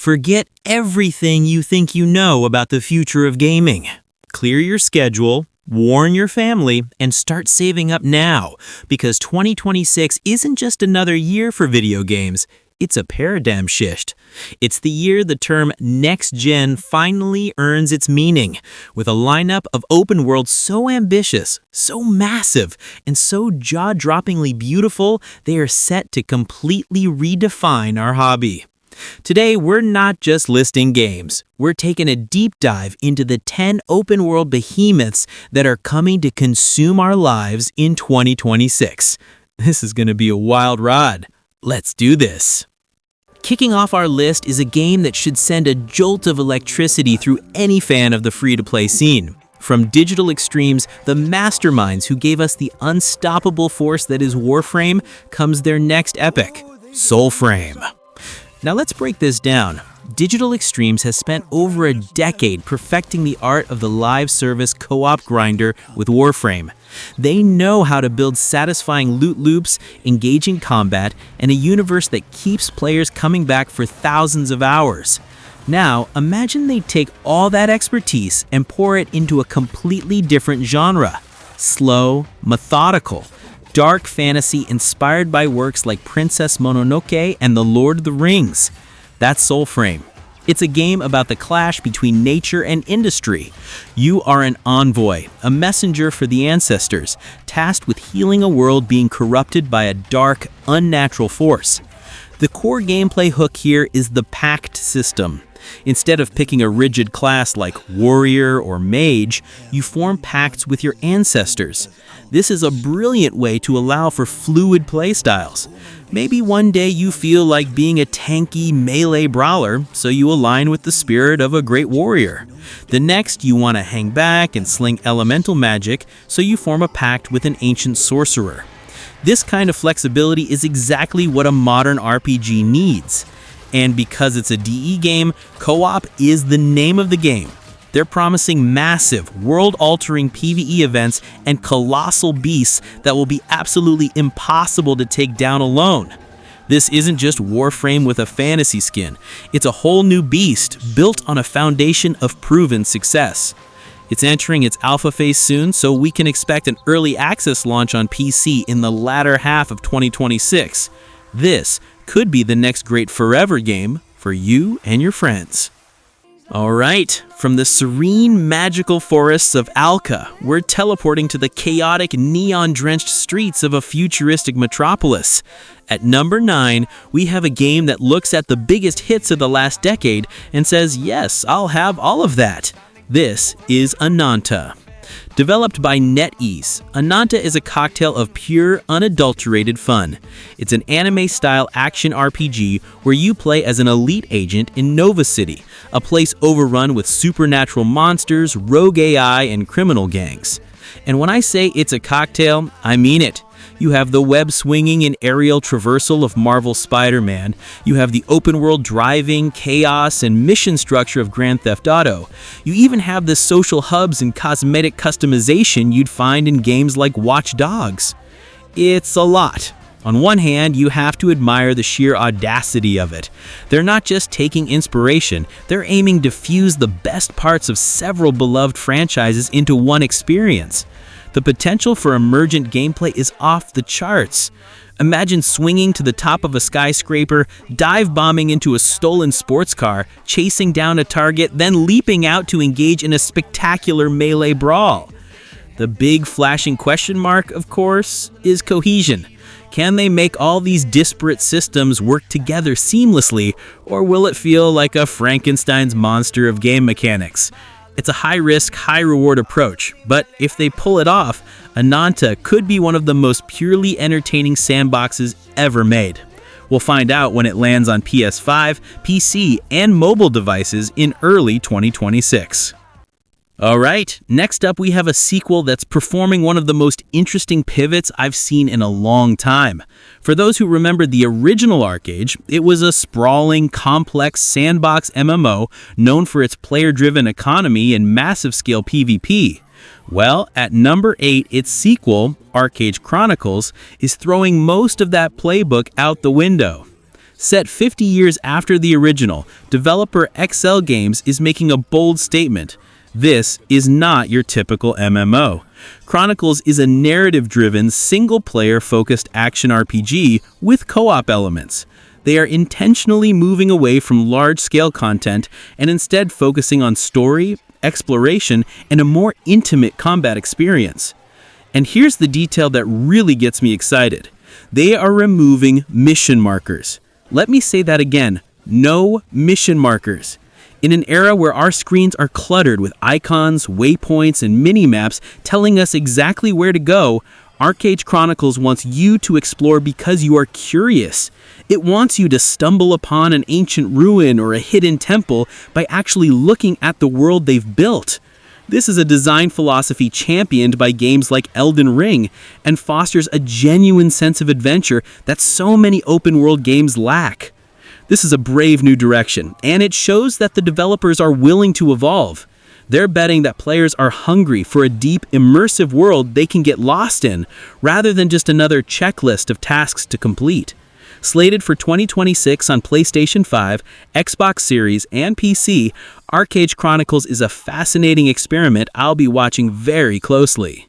Forget everything you think you know about the future of gaming. Clear your schedule, warn your family, and start saving up now, because 2026 isn't just another year for video games, it's a paradigm shift. It's the year the term next-gen finally earns its meaning, with a lineup of open worlds so ambitious, so massive, and so jaw-droppingly beautiful, they are set to completely redefine our hobby. Today, we're not just listing games. We're taking a deep dive into the 10 open-world behemoths that are coming to consume our lives in 2026. This is going to be a wild ride. Let's do this. Kicking off our list is a game that should send a jolt of electricity through any fan of the free-to-play scene. From Digital Extremes, the masterminds who gave us the unstoppable force that is Warframe, comes their next epic, Soulframe. Now let's break this down. Digital Extremes has spent over a decade perfecting the art of the live service co-op grinder with Warframe. They know how to build satisfying loot loops, engaging combat, and a universe that keeps players coming back for thousands of hours. Now, imagine they take all that expertise and pour it into a completely different genre. Slow, methodical, dark fantasy inspired by works like Princess Mononoke and The Lord of the Rings. That's Soulframe. It's a game about the clash between nature and industry. You are an envoy, a messenger for the ancestors, tasked with healing a world being corrupted by a dark, unnatural force. The core gameplay hook here is the pact system. Instead of picking a rigid class like warrior or mage, you form pacts with your ancestors. This is a brilliant way to allow for fluid playstyles. Maybe one day you feel like being a tanky melee brawler, so you align with the spirit of a great warrior. The next, you want to hang back and sling elemental magic, so you form a pact with an ancient sorcerer. This kind of flexibility is exactly what a modern RPG needs. And because it's a DE game, co-op is the name of the game. They're promising massive, world-altering PvE events and colossal beasts that will be absolutely impossible to take down alone. This isn't just Warframe with a fantasy skin. It's a whole new beast built on a foundation of proven success. It's entering its alpha phase soon, so we can expect an early access launch on PC in the latter half of 2026. This could be the next great forever game for you and your friends. All right, from the serene, magical forests of Alka, we're teleporting to the chaotic, neon-drenched streets of a futuristic metropolis. At number 9, we have a game that looks at the biggest hits of the last decade and says, yes, I'll have all of that. This is Ananta. Developed by NetEase, Ananta is a cocktail of pure, unadulterated fun. It's an anime-style action RPG where you play as an elite agent in Nova City, a place overrun with supernatural monsters, rogue AI, and criminal gangs. And when I say it's a cocktail, I mean it. You have the web-swinging and aerial traversal of Marvel's Spider-Man. You have the open-world driving, chaos, and mission structure of Grand Theft Auto. You even have the social hubs and cosmetic customization you'd find in games like Watch Dogs. It's a lot. On one hand, you have to admire the sheer audacity of it. They're not just taking inspiration, they're aiming to fuse the best parts of several beloved franchises into one experience. The potential for emergent gameplay is off the charts. Imagine swinging to the top of a skyscraper, dive-bombing into a stolen sports car, chasing down a target, then leaping out to engage in a spectacular melee brawl. The big flashing question mark, of course, is cohesion. Can they make all these disparate systems work together seamlessly, or will it feel like a Frankenstein's monster of game mechanics? It's a high-risk, high-reward approach, but if they pull it off, Ananta could be one of the most purely entertaining sandboxes ever made. We'll find out when it lands on PS5, PC, and mobile devices in early 2026. All right, next up we have a sequel that's performing one of the most interesting pivots I've seen in a long time. For those who remember the original ArcheAge, it was a sprawling, complex sandbox MMO known for its player-driven economy and massive-scale PvP. Well, at number 8, its sequel, ArcheAge Chronicles, is throwing most of that playbook out the window. Set 50 years after the original, developer XL Games is making a bold statement. This is not your typical MMO. Chronicles is a narrative-driven, single-player-focused action RPG with co-op elements. They are intentionally moving away from large-scale content and instead focusing on story, exploration, and a more intimate combat experience. And here's the detail that really gets me excited. They are removing mission markers. Let me say that again. No mission markers. In an era where our screens are cluttered with icons, waypoints, and mini-maps telling us exactly where to go, ArcheAge Chronicles wants you to explore because you are curious. It wants you to stumble upon an ancient ruin or a hidden temple by actually looking at the world they've built. This is a design philosophy championed by games like Elden Ring and fosters a genuine sense of adventure that so many open-world games lack. This is a brave new direction, and it shows that the developers are willing to evolve. They're betting that players are hungry for a deep, immersive world they can get lost in, rather than just another checklist of tasks to complete. Slated for 2026 on PlayStation 5, Xbox Series, and PC, ArcheAge Chronicles is a fascinating experiment I'll be watching very closely.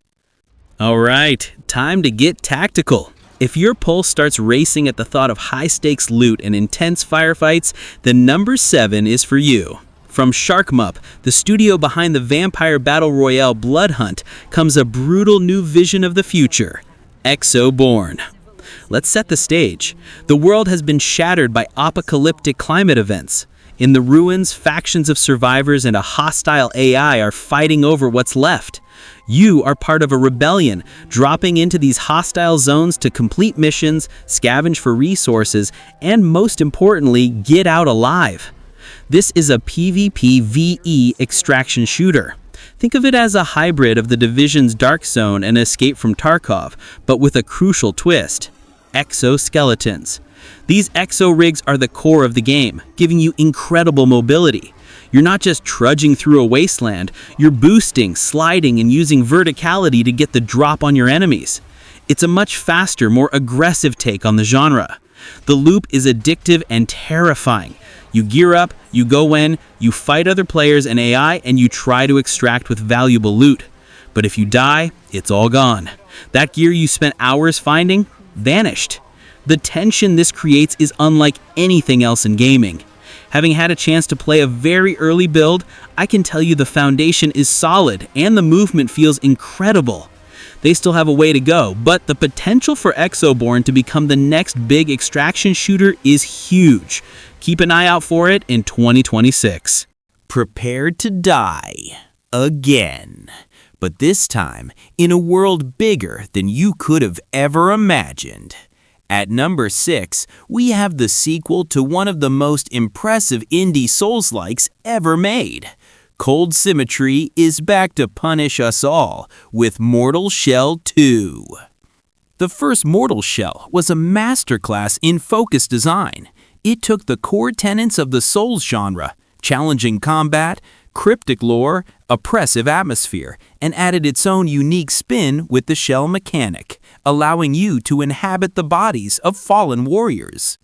Alright, time to get tactical. If your pulse starts racing at the thought of high-stakes loot and intense firefights, then number 7 is for you. From Sharkmup, the studio behind the vampire battle royale Blood Hunt, comes a brutal new vision of the future, Exoborne. Let's set the stage. The world has been shattered by apocalyptic climate events. In the ruins, factions of survivors and a hostile AI are fighting over what's left. You are part of a rebellion, dropping into these hostile zones to complete missions, scavenge for resources, and most importantly, get out alive. This is a PvP-VE extraction shooter. Think of it as a hybrid of the Division's Dark Zone and Escape from Tarkov, but with a crucial twist: exoskeletons. These exo-rigs are the core of the game, giving you incredible mobility. You're not just trudging through a wasteland, you're boosting, sliding, and using verticality to get the drop on your enemies. It's a much faster, more aggressive take on the genre. The loop is addictive and terrifying. You gear up, you go in, you fight other players and AI, and you try to extract with valuable loot. But if you die, it's all gone. That gear you spent hours finding, vanished. The tension this creates is unlike anything else in gaming. Having had a chance to play a very early build, I can tell you the foundation is solid and the movement feels incredible. They still have a way to go, but the potential for Exoborne to become the next big extraction shooter is huge. Keep an eye out for it in 2026. Prepare to die again. But this time in a world bigger than you could have ever imagined. At number 6, we have the sequel to one of the most impressive indie Souls-likes ever made. Cold Symmetry is back to punish us all with Mortal Shell 2. The first Mortal Shell was a masterclass in focus design. It took the core tenets of the Souls genre, challenging combat, cryptic lore, oppressive atmosphere, and added its own unique spin with the shell mechanic, allowing you to inhabit the bodies of fallen warriors.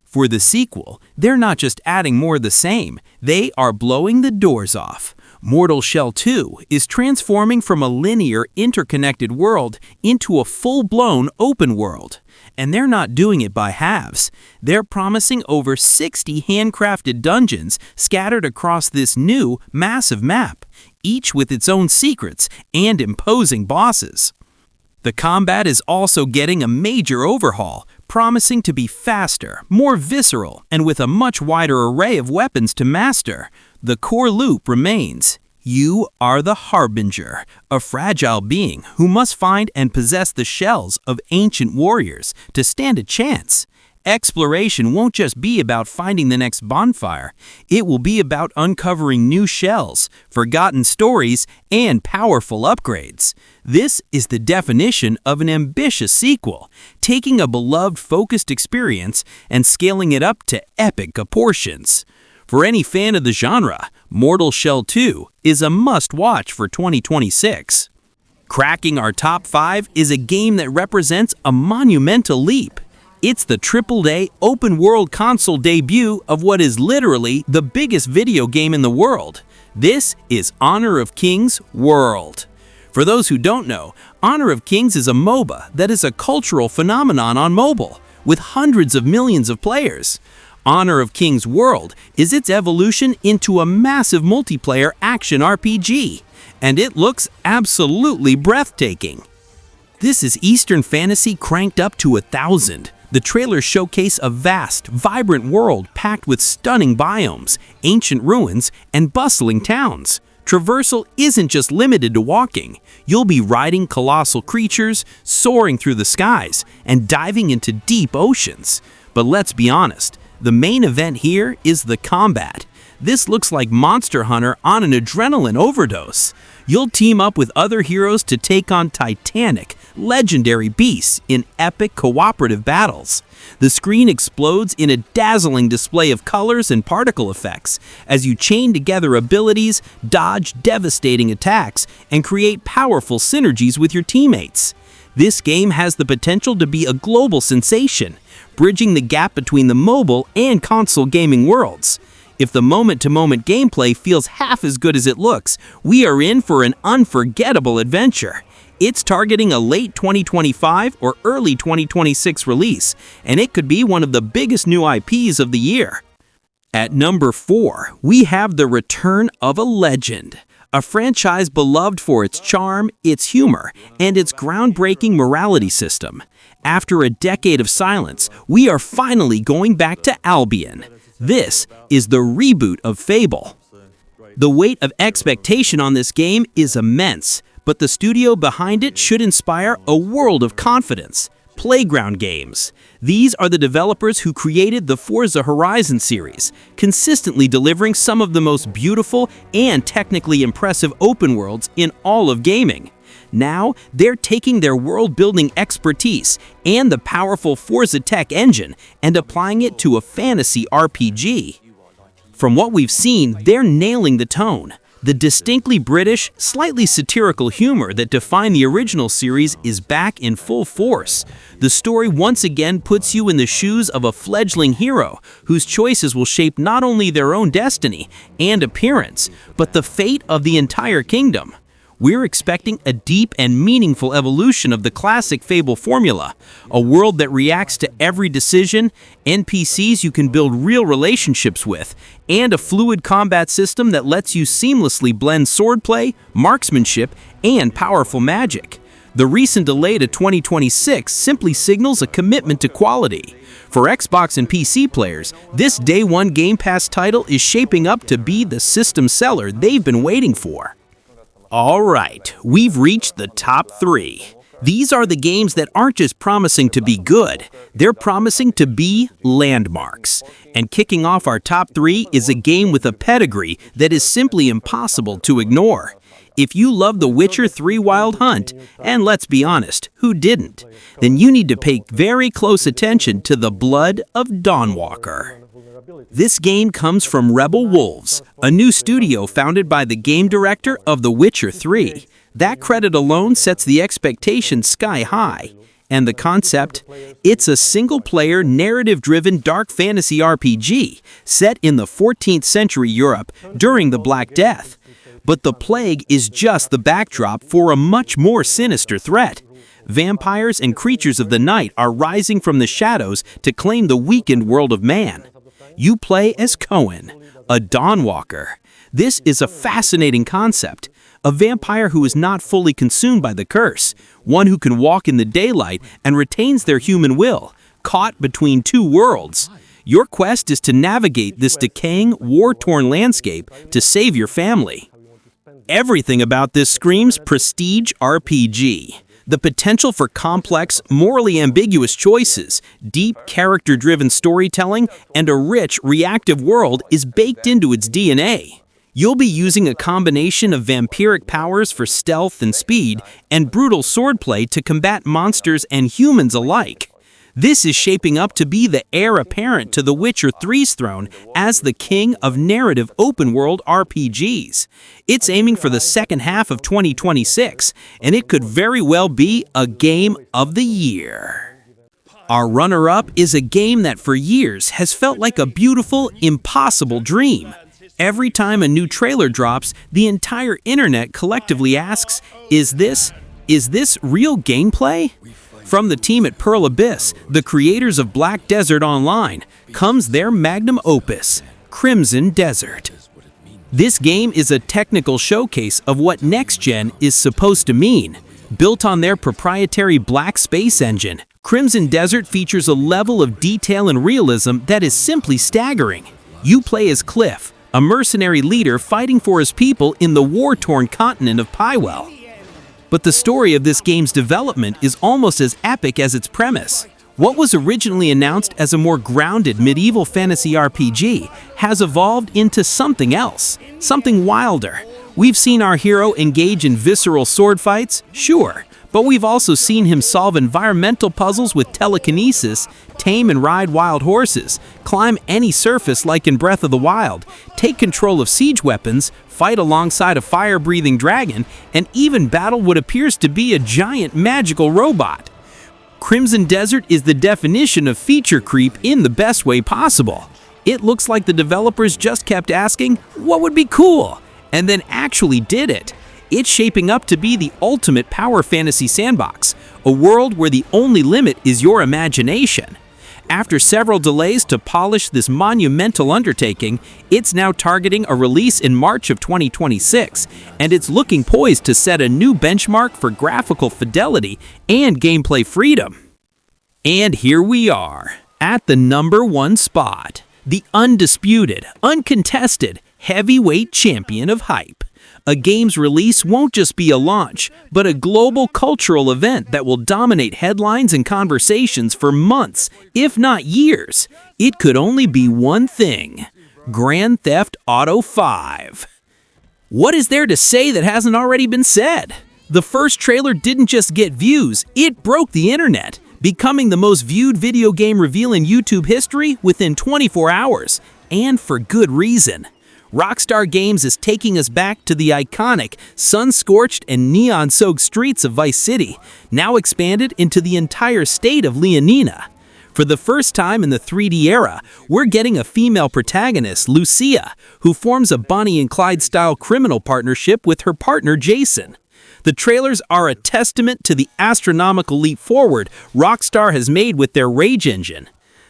For the sequel, they're not just adding more of the same, they are blowing the doors off. Mortal Shell 2 is transforming from a linear, interconnected world into a full-blown open world. And they're not doing it by halves. They're promising over 60 handcrafted dungeons scattered across this new, massive map, each with its own secrets and imposing bosses. The combat is also getting a major overhaul, promising to be faster, more visceral, and with a much wider array of weapons to master. The core loop remains. You are the Harbinger, a fragile being who must find and possess the shells of ancient warriors to stand a chance. Exploration won't just be about finding the next bonfire. It will be about uncovering new shells, forgotten stories, and powerful upgrades. This is the definition of an ambitious sequel, taking a beloved focused experience and scaling it up to epic proportions. For any fan of the genre, Mortal Shell 2 is a must-watch for 2026. Cracking our top 5 is a game that represents a monumental leap. It's the AAA open-world console debut of what is literally the biggest video game in the world. This is Honor of Kings World. For those who don't know, Honor of Kings is a MOBA that is a cultural phenomenon on mobile, with hundreds of millions of players. Honor of Kings World is its evolution into a massive multiplayer action RPG, and it looks absolutely breathtaking. This is Eastern fantasy cranked up to 1,000. The trailers showcase a vast, vibrant world packed with stunning biomes, ancient ruins, and bustling towns. Traversal isn't just limited to walking. You'll be riding colossal creatures, soaring through the skies, and diving into deep oceans. But let's be honest, the main event here is the combat. This looks like Monster Hunter on an adrenaline overdose. You'll team up with other heroes to take on titanic, legendary beasts in epic cooperative battles. The screen explodes in a dazzling display of colors and particle effects as you chain together abilities, dodge devastating attacks, and create powerful synergies with your teammates. This game has the potential to be a global sensation, bridging the gap between the mobile and console gaming worlds. If the moment-to-moment gameplay feels half as good as it looks, we are in for an unforgettable adventure. It's targeting a late 2025 or early 2026 release, and it could be one of the biggest new IPs of the year. At number 4, we have the return of a legend. A franchise beloved for its charm, its humor, and its groundbreaking morality system. After a decade of silence, we are finally going back to Albion. This is the reboot of Fable. The weight of expectation on this game is immense, but the studio behind it should inspire a world of confidence. Playground Games. These are the developers who created the Forza Horizon series, consistently delivering some of the most beautiful and technically impressive open worlds in all of gaming. Now, they're taking their world-building expertise and the powerful Forza tech engine and applying it to a fantasy RPG. From what we've seen, they're nailing the tone. The distinctly British, slightly satirical humor that defined the original series is back in full force. The story once again puts you in the shoes of a fledgling hero whose choices will shape not only their own destiny and appearance, but the fate of the entire kingdom. We're expecting a deep and meaningful evolution of the classic Fable formula, a world that reacts to every decision, NPCs you can build real relationships with, and a fluid combat system that lets you seamlessly blend swordplay, marksmanship, and powerful magic. The recent delay to 2026 simply signals a commitment to quality. For Xbox and PC players, this Day 1 Game Pass title is shaping up to be the system seller they've been waiting for. All right, we've reached the top 3. These are the games that aren't just promising to be good, they're promising to be landmarks. And kicking off our top 3 is a game with a pedigree that is simply impossible to ignore. If you love The Witcher 3 Wild Hunt, and let's be honest, who didn't, then you need to pay very close attention to the Blood of Dawnwalker. This game comes from Rebel Wolves, a new studio founded by the game director of The Witcher 3. That credit alone sets the expectations sky high. And the concept? It's a single-player, narrative-driven dark fantasy RPG set in the 14th century Europe during the Black Death. But the plague is just the backdrop for a much more sinister threat. Vampires and creatures of the night are rising from the shadows to claim the weakened world of man. You play as Cohen, a Dawnwalker. This is a fascinating concept. A vampire who is not fully consumed by the curse, one who can walk in the daylight and retains their human will, caught between two worlds. Your quest is to navigate this decaying, war-torn landscape to save your family. Everything about this screams prestige RPG. The potential for complex, morally ambiguous choices, deep, character-driven storytelling, and a rich, reactive world is baked into its DNA. You'll be using a combination of vampiric powers for stealth and speed, and brutal swordplay to combat monsters and humans alike. This is shaping up to be the heir apparent to The Witcher 3's throne as the king of narrative open-world RPGs. It's aiming for the second half of 2026, and it could very well be a game of the year. Our runner-up is a game that for years has felt like a beautiful, impossible dream. Every time a new trailer drops, the entire internet collectively asks, is this real gameplay? From the team at Pearl Abyss, the creators of Black Desert Online, comes their magnum opus, Crimson Desert. This game is a technical showcase of what next-gen is supposed to mean. Built on their proprietary Black Space engine, Crimson Desert features a level of detail and realism that is simply staggering. You play as Cliff, a mercenary leader fighting for his people in the war-torn continent of Pywell. But the story of this game's development is almost as epic as its premise. What was originally announced as a more grounded medieval fantasy RPG has evolved into something else, something wilder. We've seen our hero engage in visceral sword fights, sure, but we've also seen him solve environmental puzzles with telekinesis, tame and ride wild horses, climb any surface like in Breath of the Wild, take control of siege weapons, fight alongside a fire-breathing dragon, and even battle what appears to be a giant magical robot. Crimson Desert is the definition of feature creep in the best way possible. It looks like the developers just kept asking, what would be cool? And then actually did it. It's shaping up to be the ultimate power fantasy sandbox, a world where the only limit is your imagination. After several delays to polish this monumental undertaking, it's now targeting a release in March of 2026, and it's looking poised to set a new benchmark for graphical fidelity and gameplay freedom. And here we are, at the #1 spot, the undisputed, uncontested, heavyweight champion of hype. A game's release won't just be a launch, but a global cultural event that will dominate headlines and conversations for months, if not years. It could only be one thing: Grand Theft Auto 5. What is there to say that hasn't already been said? The first trailer didn't just get views, it broke the internet, becoming the most viewed video game reveal in YouTube history within 24 hours, and for good reason. Rockstar Games is taking us back to the iconic, sun-scorched and neon-soaked streets of Vice City, now expanded into the entire state of Leonina. For the first time in the 3D era, we're getting a female protagonist, Lucia, who forms a Bonnie and Clyde-style criminal partnership with her partner, Jason. The trailers are a testament to the astronomical leap forward Rockstar has made with their Rage engine.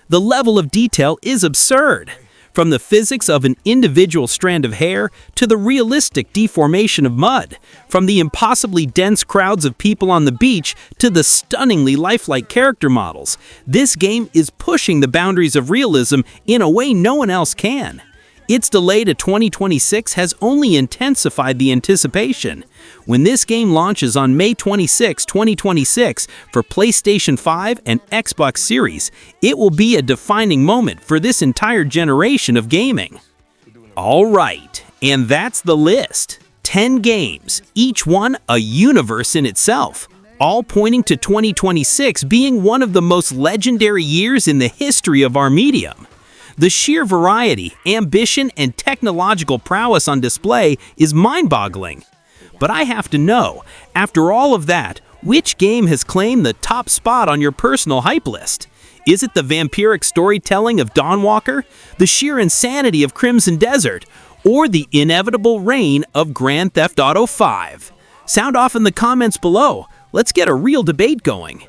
The level of detail is absurd. From the physics of an individual strand of hair to the realistic deformation of mud, from the impossibly dense crowds of people on the beach to the stunningly lifelike character models, this game is pushing the boundaries of realism in a way no one else can. Its delay to 2026 has only intensified the anticipation. When this game launches on May 26, 2026 for PlayStation 5 and Xbox Series, it will be a defining moment for this entire generation of gaming. All right, and that's the list. 10 games, each one a universe in itself, all pointing to 2026 being one of the most legendary years in the history of our medium. The sheer variety, ambition, and technological prowess on display is mind-boggling. But I have to know, after all of that, which game has claimed the top spot on your personal hype list? Is it the vampiric storytelling of Dawnwalker, the sheer insanity of Crimson Desert, or the inevitable reign of Grand Theft Auto 5? Sound off in the comments below. Let's get a real debate going.